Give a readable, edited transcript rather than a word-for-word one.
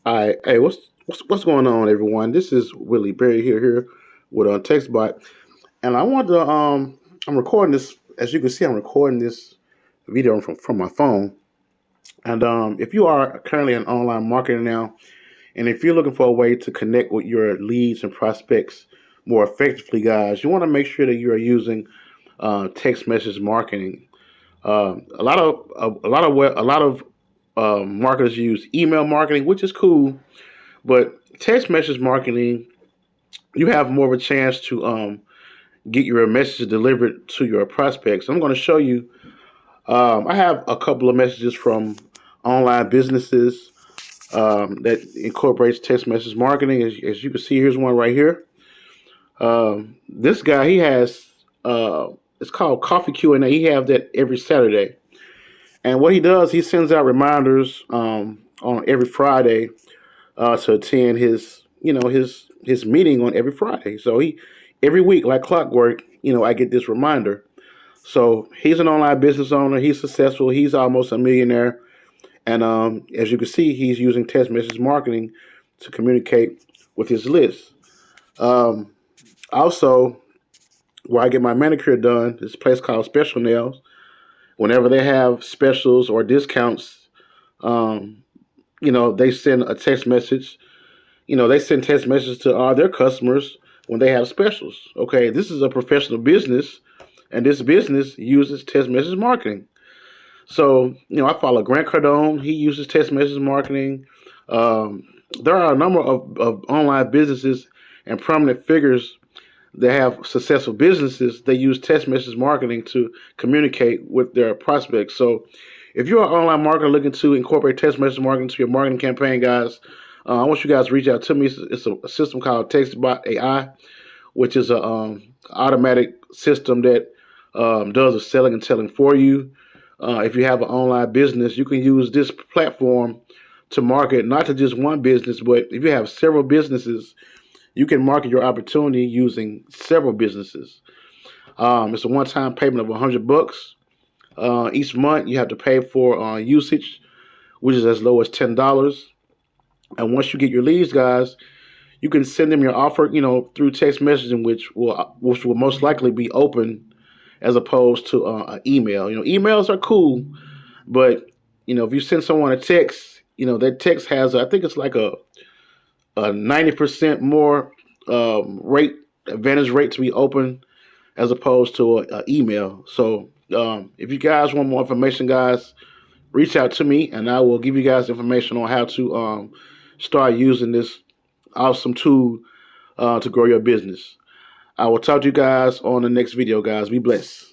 All right, hey, what's going on, everyone? This is Willie Berry here with TextBot, and I want to I'm recording this. As you can see, I'm recording this video from my phone. And if you are currently an online marketer now, and if you're looking for a way to connect with your leads and prospects more effectively, guys, you want to make sure that you are using text message marketing. A lot of marketers use email marketing, which is cool. But text message marketing, you have more of a chance to get your message delivered to your prospects. I'm going to show you. I have a couple of messages from online businesses that incorporates text message marketing. As you can see, here's one right here. This guy, he has it's called Coffee Q&A. He have that every Saturday, and what he does, he sends out reminders on every Friday to attend his meeting on every Friday. So he every week like clockwork, I get this reminder. So he's an online business owner. He's successful. He's almost a millionaire, and as you can see, he's using text message marketing to communicate with his list. Um, Also, where I get my manicure done, this place called Special Nails. Whenever they have specials or discounts, um, they send a text message. They send text messages to all their customers when they have specials. Okay, this is a professional business, and this business uses text message marketing. So, I follow Grant Cardone. He uses text message marketing. Um, there are a number of online businesses and prominent figures that have successful businesses. They use text message marketing to communicate with their prospects. So, if you're an online marketer looking to incorporate text message marketing to your marketing campaign, guys, I want you guys to reach out to me. It's a system called TextBot AI, which is a automatic system that does the selling and telling for you. If you have an online business, you can use this platform to market not to just one business, but if you have several businesses, you can market your opportunity using several businesses. It's a one-time payment of $100. Each month, you have to pay for usage, which is as low as $10. And once you get your leads, guys, you can send them your offer, through text messaging, which will most likely be open as opposed to an email. Emails are cool, but if you send someone a text, that text has, I think it's like a 90% more rate advantage rate to be open as opposed to a email. So if you guys want more information, guys, reach out to me, and I will give you guys information on how to start using this awesome tool to grow your business. I will talk to you guys on the next video, guys. Be blessed.